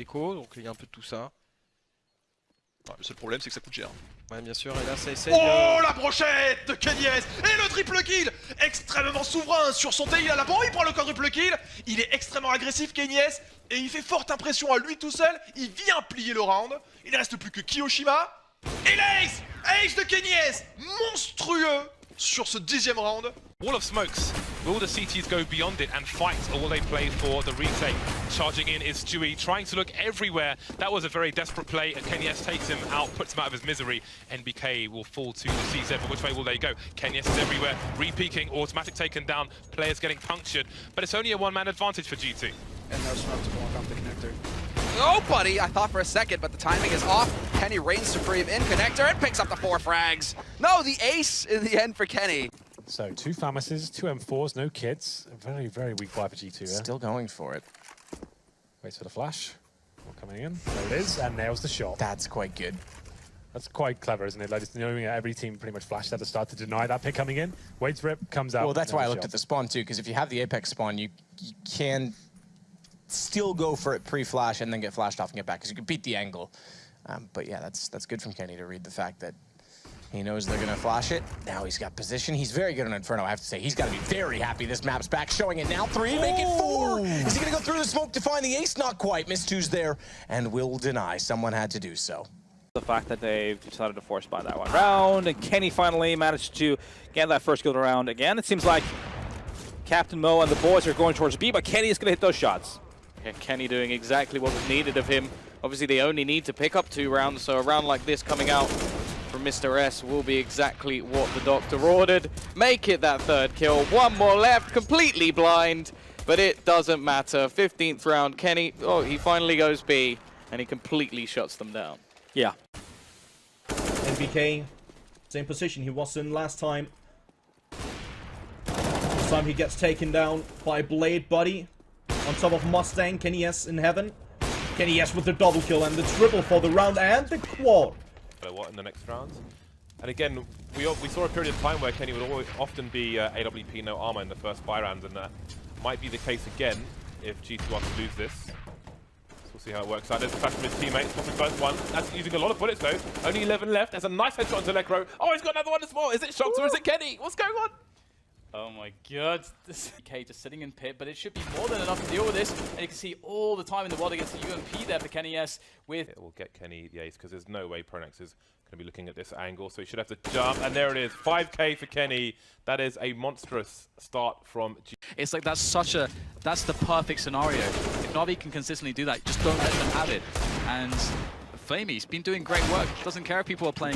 écho, donc il y a un peu de tout ça. Ouais, le seul problème, c'est que ça coûte cher. Ouais, bien sûr, et là ça essaie Oh, la brochette de Kenny S et le triple kill extrêmement souverain sur son TI à la banque, il prend le quadruple kill. Il est extrêmement agressif, Kenny S, et il fait forte impression à lui tout seul. Il vient plier le round. Il ne reste plus que Kiyoshima. Et l'ace, ace de Kenny S, monstrueux sur ce 10e round. Wall of smokes. Will the CTs go beyond it and fight, or will they play for the retake? Charging in is Stewie, trying to look everywhere. That was a very desperate play, and Kenny S takes him out, puts him out of his misery. NBK will fall to the CZ, but which way will they go? Kenny S is everywhere, re-peeking, automatic taken down, players getting punctured, but it's only a one-man advantage for G2. And no smoke to block off the connector. Oh, buddy! I thought for a second, but the timing is off. Kenny reigns supreme in connector and picks up the 4 frags. No, the ace in the end for Kenny. So 2 Famises, 2 M4s, no kids. A very, very weak buy for G2. Still going for it. Waits for the flash. All coming in. There it is, and nails the shot. That's quite good. That's quite clever, isn't it? Like, just knowing every team pretty much flashed at the start to deny that pick coming in. Waits for it, comes out. Well, that's why I looked at the spawn too, because if you have the Apex spawn, you can still go for it pre-flash and then get flashed off and get back, because you can beat the angle. But yeah, that's good from Kenny to read the fact that he knows they're gonna flash it. Now he's got position. He's very good on Inferno, I have to say. He's gotta be very happy this map's back, showing it now. 3, make it 4! Is he gonna go through the smoke to find the ace? Not quite. Miss 2's there, and will deny. Someone had to do so. The fact that they've decided to force buy that one round, and Kenny finally managed to get that first kill round again. It seems like Captain Mo and the boys are going towards B, but Kenny is gonna hit those shots. Yeah, Kenny doing exactly what was needed of him. Obviously, they only need to pick up 2 rounds, so a round like this coming out from Mr. S will be exactly what the doctor ordered. Make it that 3rd kill. 1 more left, completely blind, but it doesn't matter. 15th round, Kenny, oh, he finally goes B, and he completely shuts them down. Yeah. NBK, same position he was in last time. This time he gets taken down by Blade Buddy. On top of Mustang, Kenny S in heaven. Kenny S with the double kill and the triple for the round and the quad. What in the next round? And again, we saw a period of time where Kenny would often be AWP no armor in the first buy round, and that might be the case again if G2 are to lose this. So we'll see how it works out. There's a flash from his teammates, popping first one. That's using a lot of bullets though. Only 11 left. There's a nice headshot onto Electro. Oh, he's got another one as well. Is it Shox or is it Kenny? What's going on? Oh my god, this K just sitting in pit, but it should be more than enough to deal with this. And you can see all the time in the world against the UMP there for Kenny S with... It will get Kenny the ace, because there's no way Pronax is going to be looking at this angle, so he should have to jump, and there it is, 5k for Kenny. That is a monstrous start from G. It's like that's the perfect scenario. If Na'Vi can consistently do that, just don't let them have it. And Flamey's been doing great work. Doesn't care if people are playing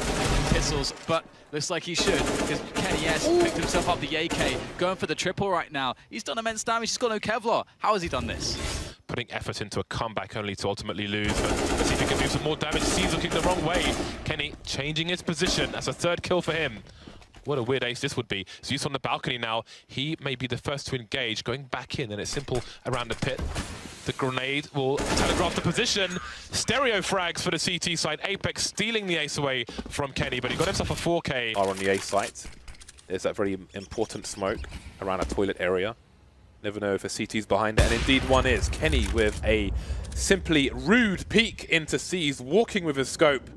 pistols, but looks like he should, because Kenny S picked himself up the AK, going for the triple right now. He's done immense damage, he's got no Kevlar. How has he done this? Putting effort into a comeback only to ultimately lose, but let's see if he can do some more damage. C's looking the wrong way. Kenny changing his position. That's a 3rd kill for him. What a weird ace this would be. Zeus on the balcony now. He may be the first to engage, going back in, and it's simple around the pit. The grenade will telegraph the position. Stereo frags for the CT side. Apex stealing the ace away from Kenny, but he got himself a 4k. Are on the A site. There's that very important smoke around a toilet area. Never know if a CT's behind it, and indeed one is. Kenny with a simply rude peek into C's, walking with his scope.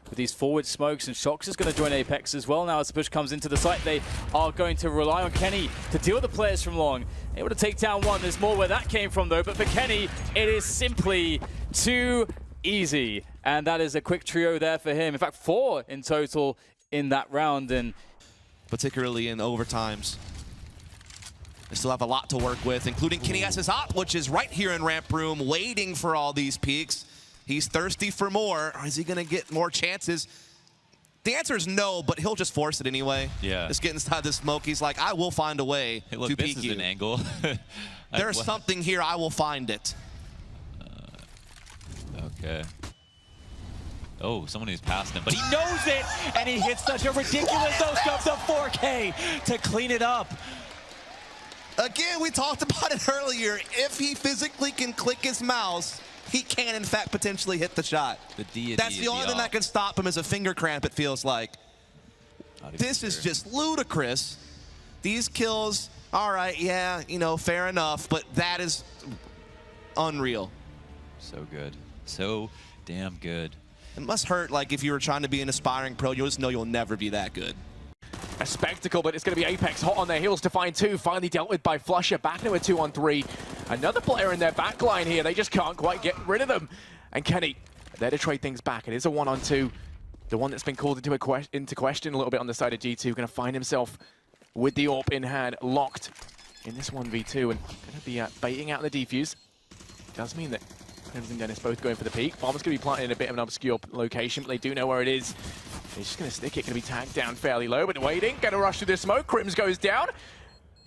With these forward smokes, and Shox is going to join Apex as well now as the push comes into the site. They are going to rely on Kenny to deal with the players from long. Able to take down 1. There's more where that came from though, but for Kenny, it is simply too easy. And that is a quick trio there for him. In fact, 4 in total in that round, and particularly in overtimes. They still have a lot to work with, including Kenny S.'s op, which is right here in ramp room, waiting for all these peaks. He's thirsty for more. Is he gonna get more chances? The answer is no, but he'll just force it anyway. Yeah. Just get inside the smoke. He's like, I will find a way hey, look, to this peek is you. An angle. There's something here. I will find it. Okay. Oh, someone who's passing him, but he knows it, and he hits such a ridiculous no-scope to 4K to clean it up. Again, we talked about it earlier. If he physically can click his mouse, he can, in fact, potentially hit the shot. That's the only thing that can stop him is a finger cramp, it feels like. This is just ludicrous. These kills, all right, yeah, you know, fair enough, but that is unreal. So good. so damn good. It must hurt, like, if you were trying to be an aspiring pro, you'll just know you'll never be that good. A spectacle, but it's going to be Apex hot on their heels to find two. Finally dealt with by Flusher. Back into a 2-on-3. Another player in their back line here. They just can't quite get rid of them. And Kenny, there to trade things back. It is a 1-on-2. The one that's been called into question a little bit on the side of G2. Going to find himself with the AWP in hand, locked in this 1v2. And going to be baiting out the defuse. Does mean that Crimson Dennis both going for the peak. Bomb's going to be planted in a bit of an obscure location, but they do know where it is. He's just going to stick it, going to be tagged down fairly low, but waiting, going to rush through the smoke. Crims goes down.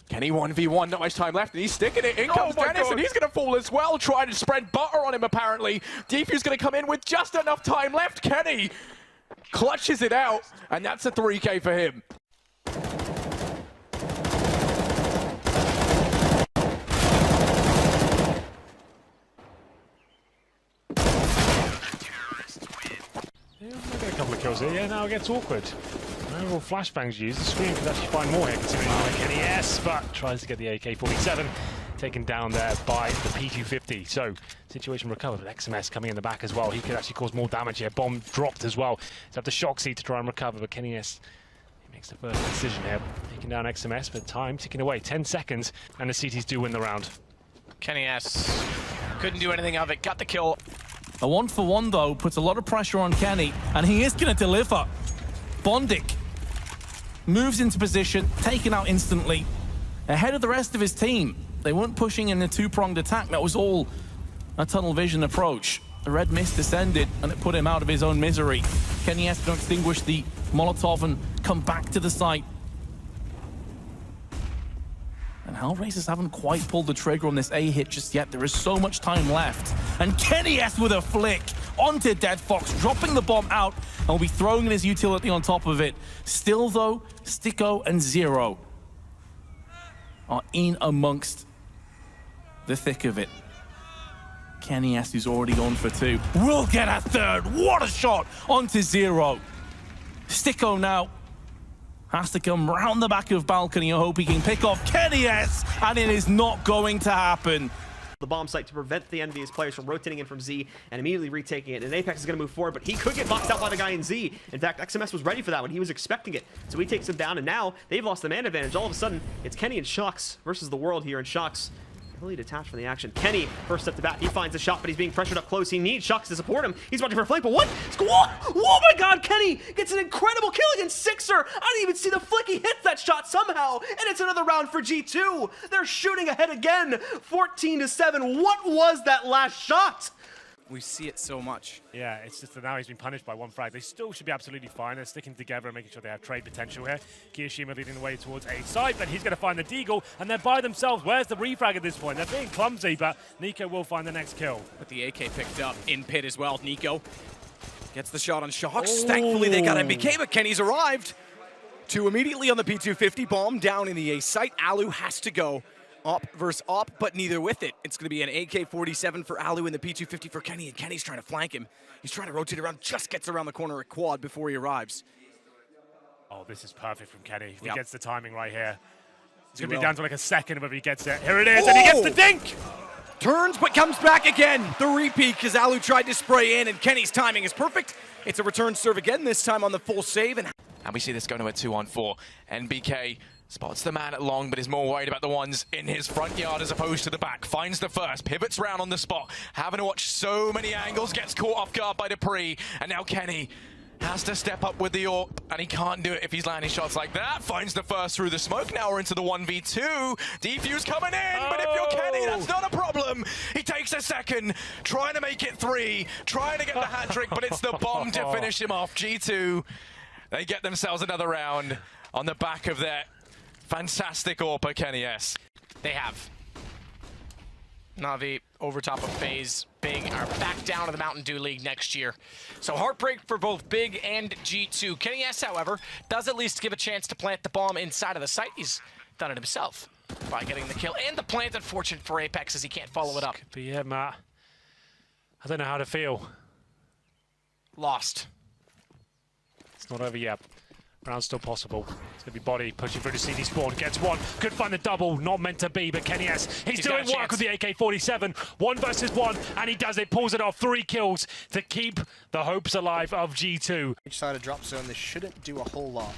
Kenny 1v1, not much time left, and he's sticking it. In comes Dennis, and he's going to fall as well, trying to spread butter on him, apparently. Defuse going to come in with just enough time left. Kenny clutches it out, and that's a 3K for him. We'll get a couple of kills here. Yeah, now it gets awkward. Overall flashbangs used. The screen could actually find more here, considering Kenny, yes, but tries to get the AK-47 taken down there by the P250. So, situation recovered, but XMS coming in the back as well. He could actually cause more damage here. Bomb dropped as well. So have the shock seat to try and recover, but Kenny S, he makes the first decision here. Taking down XMS, but time ticking away. 10 seconds, and the CTs do win the round. Kenny S couldn't do anything of it. Got the kill. A 1-for-1 though puts a lot of pressure on Kenny, and he is going to deliver. Bondic moves into position, taken out instantly, ahead of the rest of his team. They weren't pushing in a two-pronged attack. That was all a tunnel vision approach. The red mist descended, and it put him out of his own misery. Kenny has to extinguish the Molotov and come back to the site. And Hellraisers haven't quite pulled the trigger on this A hit just yet. There is so much time left. And Kenny S with a flick onto Dead Fox, dropping the bomb out, and will be throwing his utility on top of it. Still though, Sticko and Zero are in amongst the thick of it. Kenny S, who's already gone for two, will get a third. What a shot onto Zero. Sticko now has to come round the back of balcony and hope he can pick off Kenny S, and it is not going to happen. The bomb site to prevent the envious players from rotating in from Z and immediately retaking it. And Apex is going to move forward, but he could get boxed out by the guy in Z. In fact, XMS was ready for that one. He was expecting it. So he takes him down, and now they've lost the man advantage. All of a sudden, it's Kenny and Shux versus the world here, and Shux really detached from the action. Kenny, first step to bat, he finds a shot, but he's being pressured up close. He needs Shux to support him. He's watching for a flank, but what? Oh my god, Kenny gets an incredible kill against Sixer. I didn't even see the flick. He hits that shot somehow, and it's another round for G2. They're shooting ahead again, 14-7. What was that last shot? We see it so much. Yeah, it's just that now he's been punished by one frag. They still should be absolutely fine. They're sticking together and making sure they have trade potential here. Kiyoshima leading the way towards A side, but he's going to find the Deagle, and they're by themselves. Where's the refrag at this point? They're being clumsy, but Nico will find the next kill. With the AK picked up in pit as well. Nico gets the shot on Shocks. Thankfully, they got MBK, but Kenny's arrived. Two immediately on the P250 bomb down in the A site. Alu has to go. Op versus Op, but neither with it. It's going to be an AK-47 for Alu and the P250 for Kenny, and Kenny's trying to flank him. He's trying to rotate around, just gets around the corner at quad before he arrives. Oh, this is perfect from Kenny. If he gets the timing right here. It's going to be down to like a second whether he gets it. Here it is, and he gets the dink! Turns, but comes back again. The repeat, because Alu tried to spray in, and Kenny's timing is perfect. It's a return serve again, this time on the full save. And we see this going to a 2-on-4. NBK spots the man at long, but is more worried about the ones in his front yard as opposed to the back. Finds the first, pivots round on the spot. Having to watch so many angles, gets caught off guard by Dupree. And now Kenny has to step up with the AWP, and he can't do it if he's landing shots like that. Finds the first through the smoke. Now we're into the 1v2. Defuse coming in, but if you're Kenny, that's not a problem. He takes a second, trying to make it 3, trying to get the hat trick, but it's the bomb to finish him off. G2, they get themselves another round on the back of their fantastic AWP, Kenny S. They have. Na'Vi over top of FaZe. Big are back down to the Mountain Dew League next year. So heartbreak for both Big and G2. Kenny S, however, does at least give a chance to plant the bomb inside of the site. He's done it himself by getting the kill and the plant. Unfortunate for Apex as he can't follow it up. But yeah, Matt, I don't know how to feel. Lost. It's not over yet. Round's still possible. It's going to be Body pushing through to CD spawn. Gets one. Could find the double. Not meant to be, but Kenny S. He's doing work with the AK-47. 1 versus 1, and he does it. Pulls it off. 3 kills to keep the hopes alive of G2. Each side of drop zone, this shouldn't do a whole lot.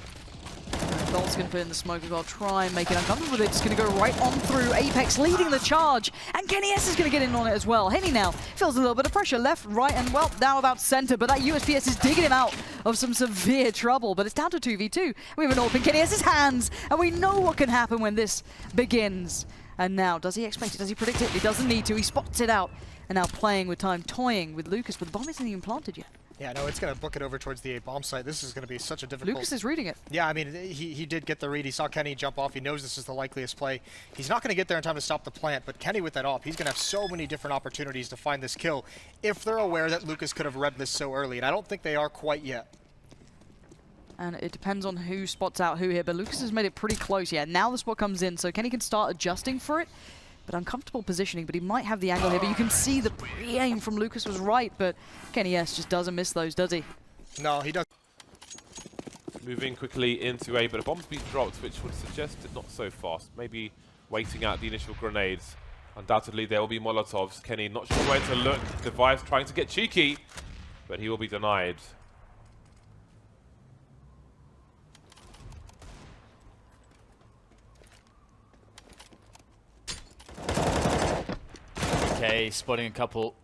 Bolt's going to put in the smoke as well, try and make it uncomfortable with it. It's going to go right on through. Apex leading the charge, and Kenny S is going to get in on it as well. Henny now feels a little bit of pressure left, right, and well, now about center, but that USPS is digging him out of some severe trouble, but it's down to 2v2. We have an AWP in Kenny S's hands, and we know what can happen when this begins. And now, does he expect it? Does he predict it? He doesn't need to. He spots it out, and now playing with time, toying with Lucas, but the bomb isn't even planted yet. Yeah, no, it's going to book it over towards the A bomb site. This is going to be such a difficult... Lucas is reading it. Yeah, I mean, he did get the read. He saw Kenny jump off. He knows this is the likeliest play. He's not going to get there in time to stop the plant, but Kenny with that AWP, he's going to have so many different opportunities to find this kill if they're aware that Lucas could have read this so early, and I don't think they are quite yet. And it depends on who spots out who here, but Lucas has made it pretty close. Yeah, now the spot comes in, so Kenny can start adjusting for it. But uncomfortable positioning, but he might have the angle here. But you can see the pre-aim from Lucas was right, but Kenny S just doesn't miss those, does he? No, he doesn't. Moving quickly into A, but a bomb's been dropped, which would suggest it not so fast. Maybe waiting out the initial grenades. Undoubtedly, there will be Molotovs. Kenny not sure where to look. Device trying to get cheeky, but he will be denied. Okay, spotting a couple.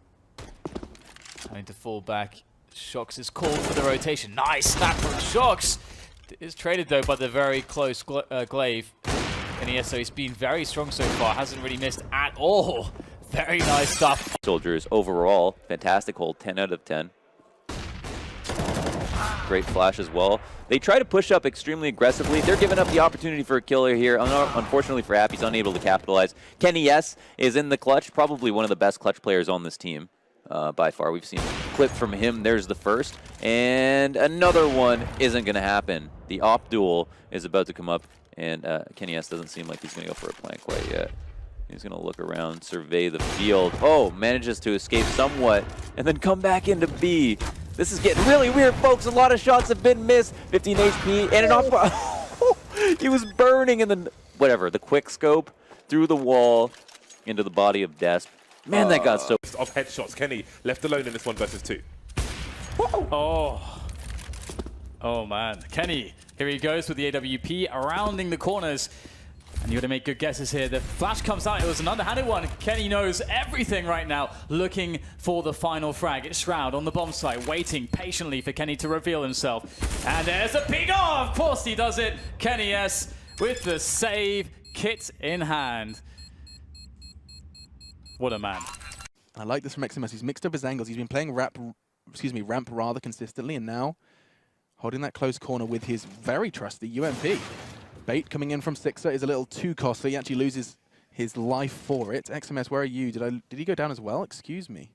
Having to fall back. Shox is called for the rotation. Nice snap from Shox. Is traded though by the very close Glaive. And yes, so he's been very strong so far. Hasn't really missed at all. Very nice stuff. Soldiers overall, fantastic hold, 10 out of 10. Great flash as well. They try to push up extremely aggressively. They're giving up the opportunity for a killer here. Unfortunately for App, he's unable to capitalize. Kenny S is in the clutch, probably one of the best clutch players on this team by far. We've seen a clip from him. There's the first. And another one isn't going to happen. The AWP duel is about to come up, and Kenny S doesn't seem like he's going to go for a plant quite yet. He's going to look around, survey the field. Oh, manages to escape somewhat, and then come back into B. This is getting really weird, folks. A lot of shots have been missed. 15 HP and an AWP. He was burning in the, whatever, the quick scope through the wall into the body of Desp. Man, that got so... Of headshots. Kenny left alone in this 1 versus 2. Oh man. Kenny, here he goes with the AWP, rounding the corners. And you got to make good guesses here. The flash comes out. It was an underhanded one. Kenny knows everything right now, looking for the final frag. It's Shroud on the bomb site, waiting patiently for Kenny to reveal himself. And there's a ping off. Of course he does it. Kenny S with the save, kit in hand. What a man. I like this from XMS. He's mixed up his angles. He's been playing ramp rather consistently, and now holding that close corner with his very trusty UMP. Bait coming in from Sixer is a little too costly. He actually loses his life for it. XMS, where are you? Did he go down as well? Excuse me.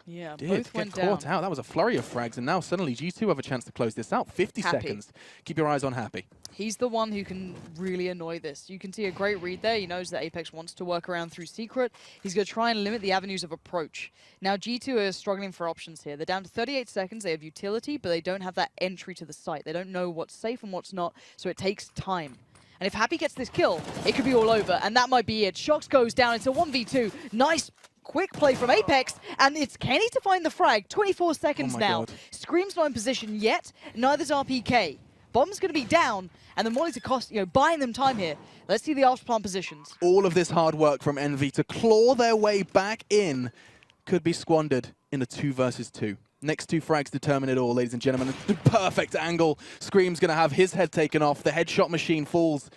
Yeah, Both went down. Caught out. That was a flurry of frags, and now suddenly G2 have a chance to close this out. 50 seconds. Keep your eyes on Happy. He's the one who can really annoy this. You can see a great read there. He knows that Apex wants to work around through Secret. He's going to try and limit the avenues of approach. Now G2 are struggling for options here. They're down to 38 seconds. They have utility, but they don't have that entry to the site. They don't know what's safe and what's not, so it takes time. And if Happy gets this kill, it could be all over, and that might be it. Shox goes down. It's a 1v2. Nice quick play from Apex, and it's Kenny to find the frag. 24 seconds now. God. Scream's not in position yet. Neither's RPK. Bomb's going to be down, and the Mollies are buying them time here. Let's see the AWP plant positions. All of this hard work from Envy to claw their way back in could be squandered in a 2 versus 2. Next 2 frags determine it all, ladies and gentlemen. The perfect angle. Scream's going to have his head taken off. The headshot machine falls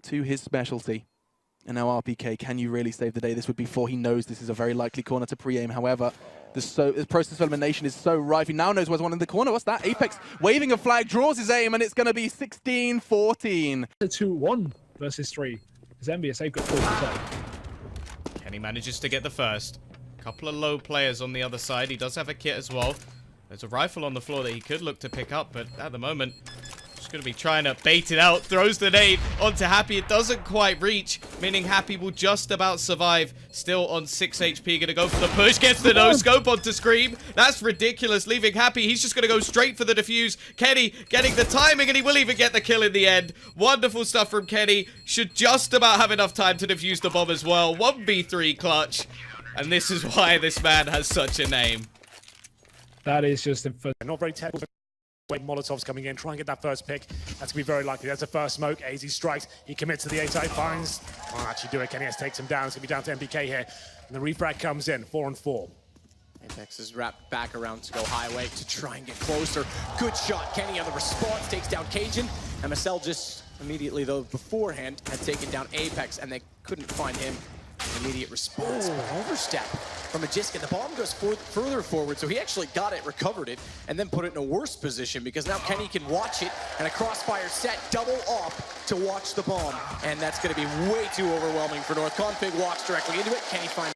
to his specialty. And now RPK, can you really save the day? This would be 4. He knows this is a very likely corner to pre-aim. However, the process of elimination is so rife. He now knows where's one in the corner. What's that? Apex waving a flag, draws his aim, and it's going to be 16-14. 2-1 versus 3. Because Envious, they've got 4%. Kenny manages to get the first. Couple of low players on the other side. He does have a kit as well. There's a rifle on the floor that he could look to pick up, but at the moment, Just going to be trying to bait it out. Throws the nade onto Happy. It doesn't quite reach, meaning Happy will just about survive. Still on 6 HP. Going to go for the push. Gets the no-scope onto Scream. That's ridiculous. Leaving Happy. He's just going to go straight for the defuse. Kenny getting the timing, and he will even get the kill in the end. Wonderful stuff from Kenny. Should just about have enough time to defuse the bomb as well. 1v3 clutch. And this is why this man has such a name. That is just not very technical. Molotov's coming in, try and get that first pick. That's going to be very likely. That's the first smoke. AZ strikes. He commits to the A-side, finds. Can't actually do it. Kenny S takes him down. It's going to be down to MPK here. And the refrag comes in, 4-on-4. Apex is wrapped back around to go highway to try and get closer. Good shot. Kenny on the response, takes down Cajun. MSL just immediately, though, beforehand, had taken down Apex, and they couldn't find him. Immediate response, but overstep from Magiska. The bomb goes further forward, so he actually got it, recovered it, and then put it in a worse position because now Kenny can watch it, and a crossfire set, double up to watch the bomb. And that's going to be way too overwhelming for North. Config walks directly into it. Kenny finds